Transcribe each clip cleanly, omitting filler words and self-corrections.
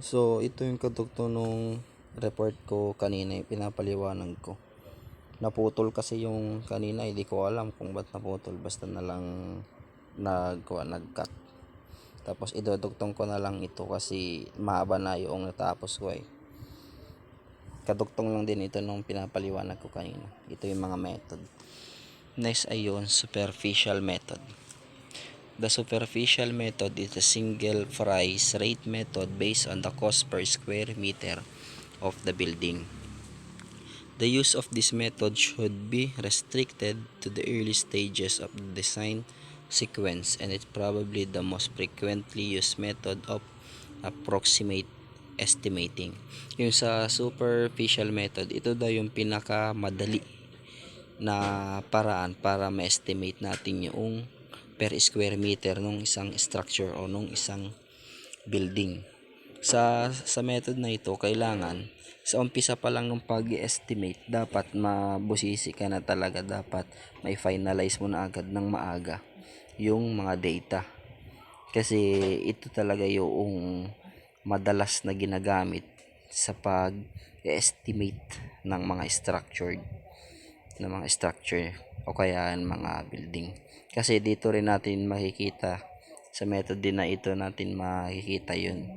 So, ito yung kadugtong nung report ko kanina, yung pinapaliwanag ko. Naputol kasi yung kanina, hindi ko alam kung ba't naputol. Basta na lang nag-cut. Tapos idudugtong ko na lang ito kasi mahaba na yung natapos ko eh. Kadugtong lang din ito nung pinapaliwanag ko kanina. Ito yung mga method. Next ay yung superficial method. The superficial method is a single price rate method based on the cost per square meter of the building. The use of this method should be restricted to the early stages of the design sequence, and it's probably the most frequently used method of approximate estimating. Yung sa superficial method, ito daw yung pinakamadali na paraan para ma-estimate natin yung per square meter nung isang structure o nung isang building. Sa method na ito, kailangan sa umpisa pa lang ng pag-estimate, dapat mabusisi ka na talaga, dapat may finalize mo na agad ng maaga yung mga data. Kasi ito talaga yung madalas na ginagamit sa pag-estimate ng mga structure o kaya mga building. Kasi dito rin natin makikita sa method din na ito natin makikita yun,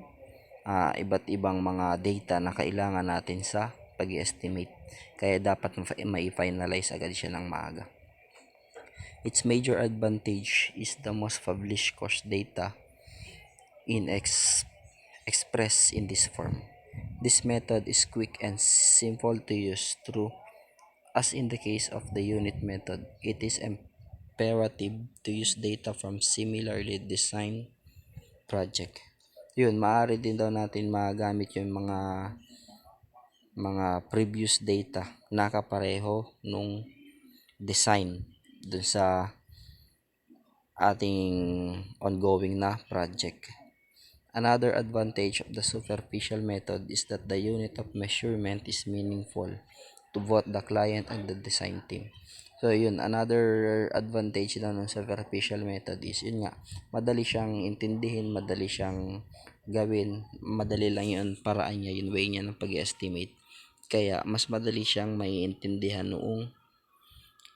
iba't ibang mga data na kailangan natin sa pag-estimate. Kaya dapat ma-finalize agad siya ng maaga. Its major advantage is the most published cost data in expressed in this form. This method is quick and simple to use through. As in the case of the unit method, it is imperative to use data from similarly designed project. Yun, maaari din daw natin magamit yung mga previous data na kapareho nung design dun sa ating ongoing na project. Another advantage of the superficial method is that the unit of measurement is meaningful to both the client and the design team. So yun, another advantage na ng superficial method is yun nga, madali siyang intindihin, madali siyang gawin, madali lang yun paraan niya, yung way niya ng pag-estimate. Kaya mas madali siyang maiintindihan noong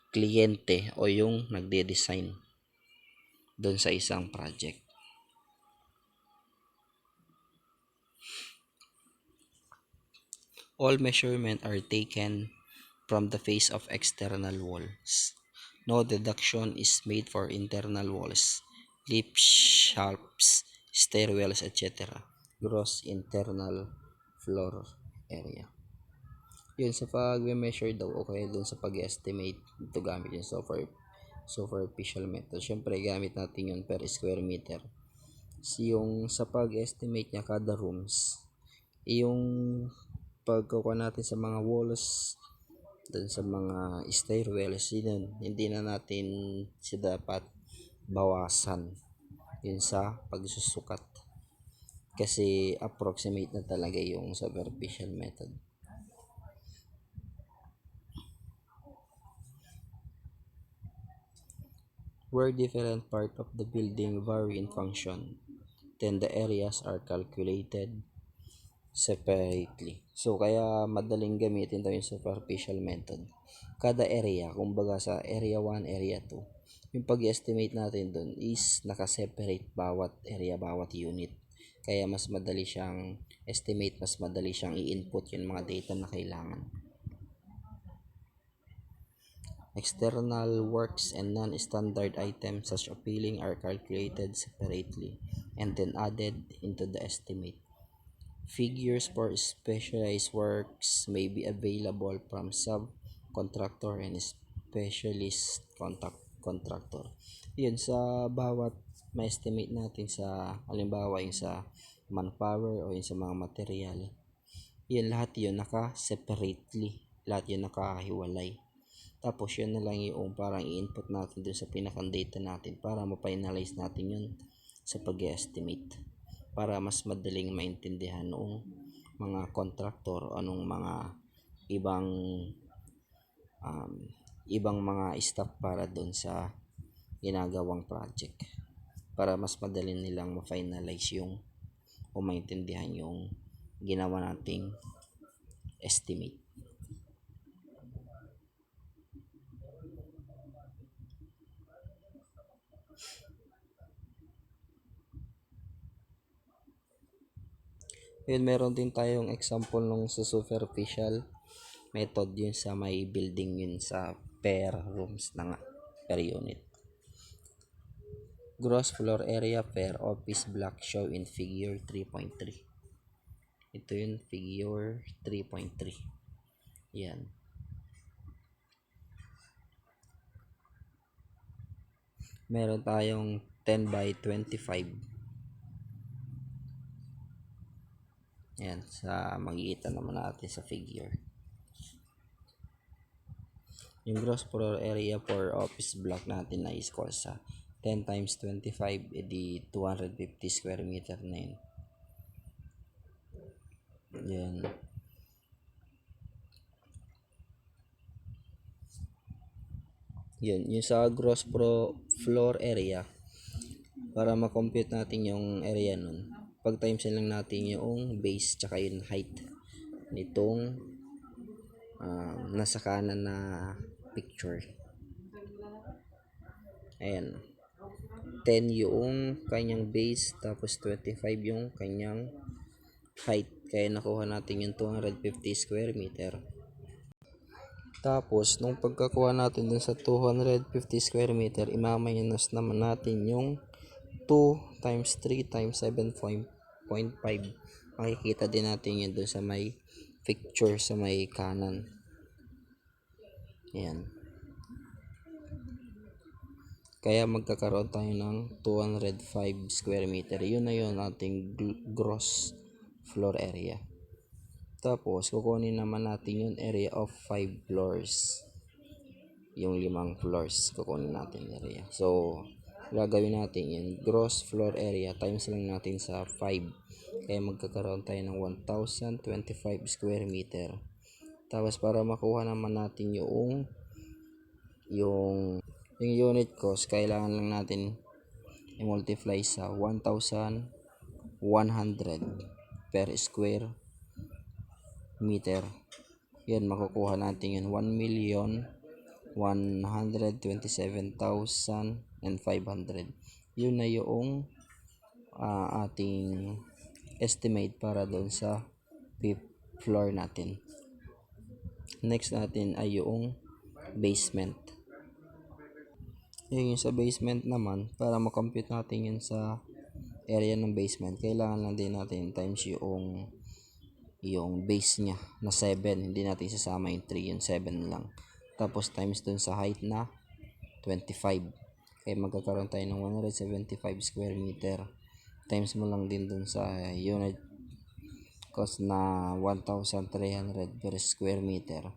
kliyente o yung nagde-design doon sa isang project. All measurements are taken from the face of external walls. No deduction is made for internal walls, lift shelves, stairwells, etc. Gross internal floor area. Yun, sa pag-measure daw o kaya dun sa pag-estimate, ito gamit yung superficial method. Syempre gamit natin yun per square meter. Yung sa pag-estimate niya kada rooms, yung pagkukuha natin sa mga walls, dun sa mga stairwells, yun, hindi na natin siya dapat bawasan yun sa pagsusukat. Kasi approximate na talaga yung superficial method. Where different part of the building vary in function, then the areas are calculated separately. So kaya madaling gamitin daw yung superficial method. Kada area, kumbaga sa area 1, area 2, yung pag-estimate natin doon is naka-separate bawat area, bawat unit. Kaya mas madali siyang estimate, mas madali siyang i-input yung mga data na kailangan. External works and non-standard items such as billing are calculated separately and then added into the estimate. Figures for specialized works may be available from subcontractor and specialist contractor. Yun, sa bawat ma-estimate natin, sa halimbawa yung sa manpower o yung sa mga material, yun lahat yun naka-separately, lahat yun nakahiwalay. Tapos yun na lang yung parang i-input natin dun sa pinakang data natin para ma-finalize natin yun sa pag-estimate, para mas madaling maintindihan noong mga contractor o anong mga ibang mga staff para doon sa ginagawang project, para mas madali nilang ma-finalize yung o maintindihan yung ginawa nating estimate. Yun, meron din tayong example nung sa superficial method, yun sa may building, yun sa per rooms na nga, per unit. Gross floor area per office block show in figure 3.3. Ito yun, figure 3.3. Yan. Meron tayong 10 by 25. Yan, sa makikita naman natin sa figure. Yung gross floor area for office block natin na is equal sa 10 times 25, edi 250 square meter na yun. Yan. Yun, yung sa gross floor area, para ma-compute natin yung area nun, pag times lang natin yung base tsaka yung height nitong nasa kanan na picture. Ayan, 10 yung kanyang base, tapos 25 yung kanyang height, kaya nakuha natin yung 250 square meter. Tapos nung pagkakuha natin dun sa 250 square meter, imamayinas naman natin yung 2 times 3 times 7.5. Makikita din natin yun dun sa may picture sa may kanan. Ayan. Kaya magkakaroon tayo ng 205 square meter. Yun na yun ating gross floor area. Tapos kukunin naman natin yung area of 5 floors. Yung 5 floors kukunin natin area. So gagawin natin yung gross floor area times lang natin sa 5. Kaya magkakaroon tayo ng 1025 square meter. Tapos para makuha naman natin yung unit cost, kailangan lang natin i-multiply sa 1,100 per square meter. Yan, makukuha natin yun 1,127,500. Yun na yung ating estimate para doon sa 5th floor natin. Next natin ay yung basement. Yung sa basement naman, para makompute natin yun sa area ng basement, kailangan lang din natin times yung base nya na 7. Hindi natin isasama yung 3, yung 7 lang. Tapos times dun sa height na 25. Kaya magkakaroon tayo ng 175 square meter. Times mo lang din dun sa unit cost na 1,300 per square meter.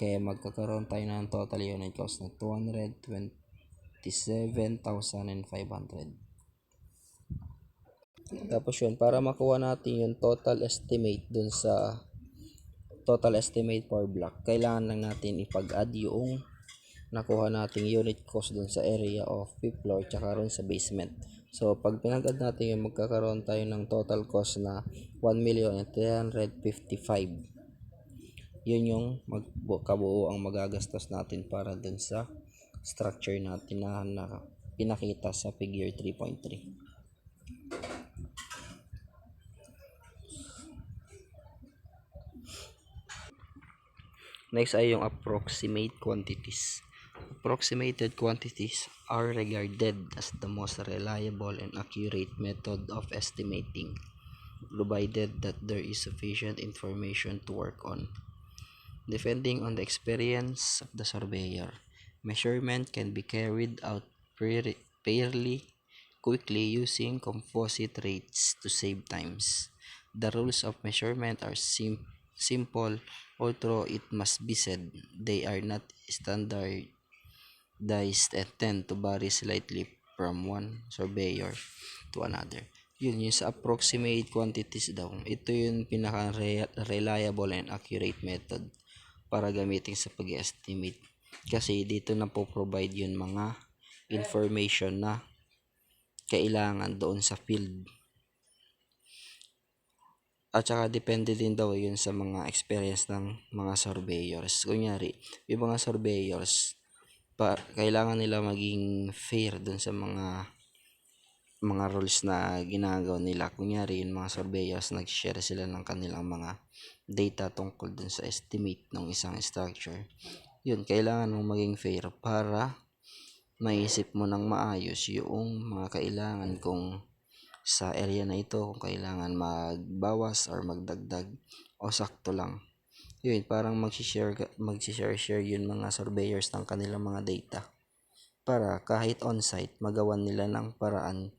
Kaya magkakaroon tayo ng total unit cost na 227,500. Tapos yun, para makuha natin yung total estimate dun sa total estimate per block, kailangan lang natin ipag-add yung nakuha nating unit cost dun sa area of 5th floor tsaka rin sa basement. So pag pinag-add natin yung, magkakaroon tayo ng total cost na 1,355,000. Yun yung kabuo ang magagastos natin para dun sa structure natin na pinakita sa figure 3.3. Next ay yung approximate quantities. Approximated quantities are regarded as the most reliable and accurate method of estimating, provided that there is sufficient information to work on. Depending on the experience of the surveyor, measurement can be carried out fairly quickly using composite rates to save times. The rules of measurement are simple, although it must be said they are not standardized and tend to vary slightly from one surveyor to another. Yun yung sa approximate quantities daw. Ito yung pinaka-reliable and accurate method para gamitin sa pag-estimate. Kasi dito na po provide yun mga information na kailangan doon sa field. At saka depende din daw yun sa mga experience ng mga surveyors. Kunyari, yung mga surveyors, kailangan nila maging fair dun sa mga rules na ginagawa nila. Kunyari, yung mga surveyors, nag-share sila ng kanilang mga data tungkol dun sa estimate ng isang structure. Yun, kailangan mong maging fair para maisip mo ng maayos yung mga kailangan kung sa area na ito, kung kailangan magbawas or magdagdag o sakto lang. Yun, parang magsishare yun mga surveyors ng kanilang mga data para kahit on-site magawan nila ng paraan.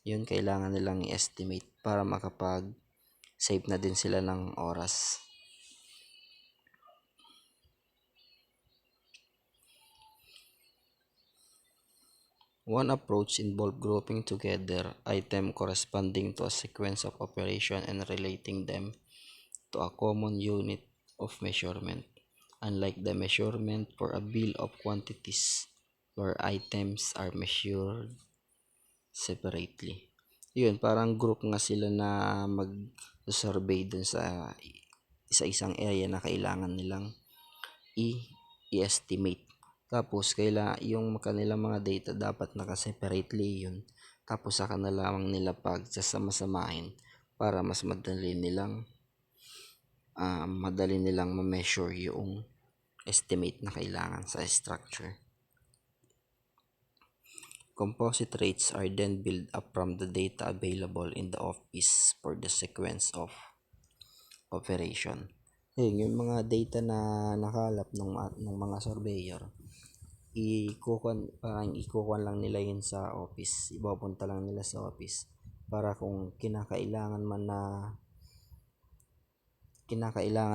Yun, kailangan nilang i-estimate para makapag-save na din sila ng oras. One approach involved grouping together items corresponding to a sequence of operation and relating them to a common unit of measurement, unlike the measurement for a bill of quantities where items are measured separately. Yun, parang group nga sila na mag-survey dun sa isang area na kailangan nilang i-estimate. Tapos yung kanilang mga data dapat naka-separately yun. Tapos saka na lamang nila pagsasama-samahin para mas madali nilang ma-measure yung estimate na kailangan sa structure. Composite rates are then built up from the data available in the office for the sequence of operation. Yun, yung mga data na nakalap ng mga surveyor, ikukuhan lang nila yun sa office, ipapunta lang nila sa office para kung kinakailangan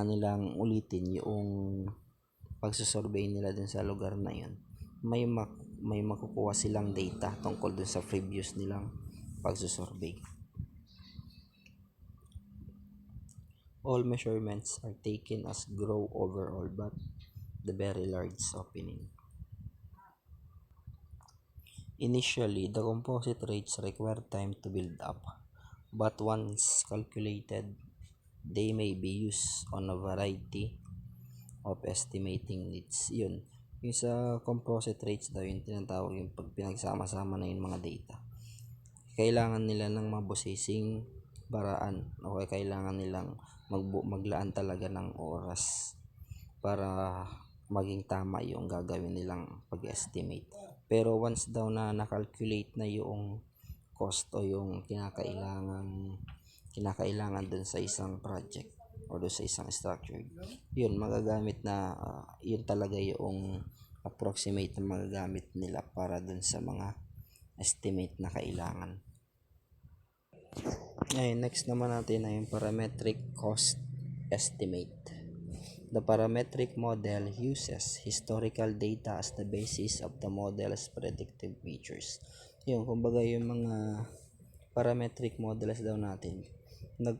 nilang ulitin yung pagsusurvey nila dun sa lugar na yun, may makukuha silang data tungkol dun sa previous nilang pagsusurvey. All measurements are taken as grow overall but the very large opening. Initially, the composite rates require time to build up, but once calculated, they may be used on a variety of estimating needs. Yun, yung sa composite rates daw, yung tinatawag yung pag pinagsama-sama na yung mga data. Kailangan nila ng mabusising paraan o kailangan nilang maglaan talaga ng oras para maging tama yung gagawin nilang pag-estimate. Pero once daw na na-calculate na yung cost o yung kinakailangan dun sa isang project o dun sa isang structure, yun magagamit na yun talaga yung approximate na magagamit nila para dun sa mga estimate na kailangan. Next naman natin ay yung parametric cost estimate. The parametric model uses historical data as the basis of the model's predictive features. Yung kumbaga yung mga parametric models daw natin,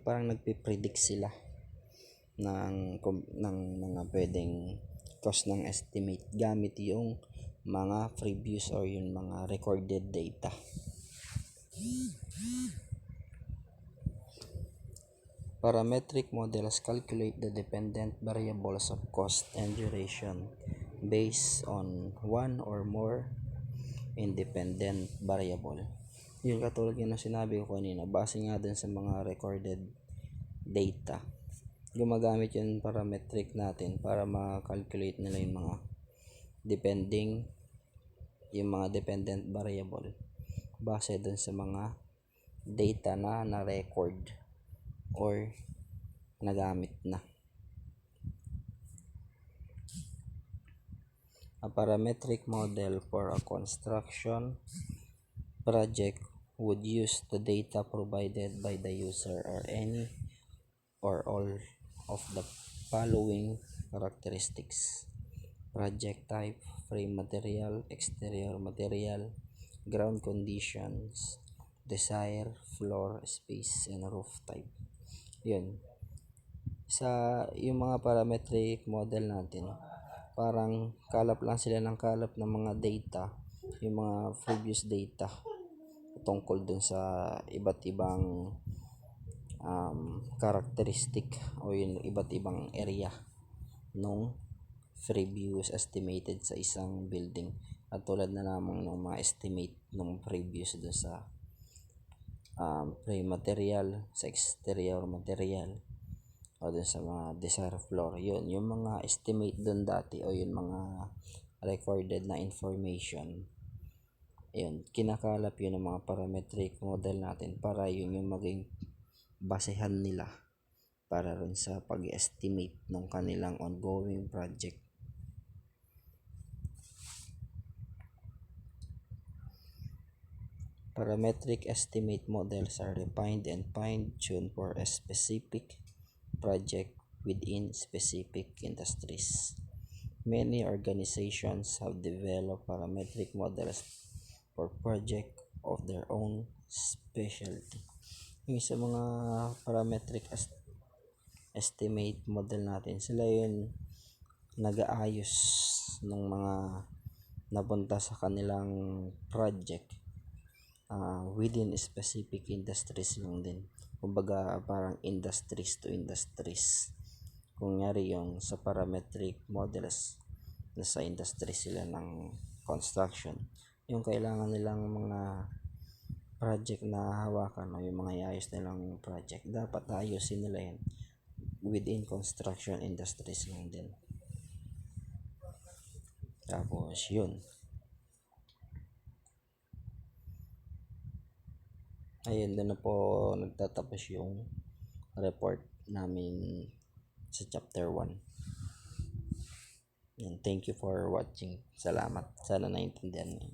parang nagpe-predict sila ng mga pwedeng cost ng estimate gamit yung mga previous or yung mga recorded data. Parametric models calculate the dependent variables of cost and duration based on one or more independent variable. Yun, katulad yun na sinabi ko kanina, base nga dun sa mga recorded data, gumagamit yung parametric natin para ma-calculate nila yung mga dependent variable base dun sa mga data na na-record or nagamit na. A parametric model for a construction project would use the data provided by the user or any or all of the following characteristics: project type, frame material, exterior material, ground conditions, desired floor space, and roof type. Yun, yung mga parametric model natin, parang kalap lang sila ng mga data, yung mga previous data tungkol dun sa iba't ibang characteristic o yung iba't ibang area nung previous estimated sa isang building, at tulad na lamang ng mga estimate nung previous doon sa pre-material, sa exterior material, o dun sa mga desire floor. Yun yung mga estimate dun dati, o yung mga recorded na information. Yun, kinakalap yun ng mga parametric model natin para yun yung maging basehan nila para rin sa pag-estimate ng kanilang ongoing project. Parametric estimate models are refined and fine-tuned for a specific project within specific industries. Many organizations have developed parametric models for project of their own specialty. Yung sa mga parametric estimate model natin, sila yun nag-aayos ng mga napunta sa kanilang project within specific industries lang din. Kumbaga parang industries to industries. Kung nyari yung sa parametric models, nasa industry sila ng construction, yung kailangan nilang mga project na hawakan o yung mga iayos nilang project, dapat ayusin nila yan within construction industries lang din. Tapos yun, ayun, doon na po nagtatapos yung report namin sa chapter 1. And thank you for watching. Salamat. Sana naintindihan niyo.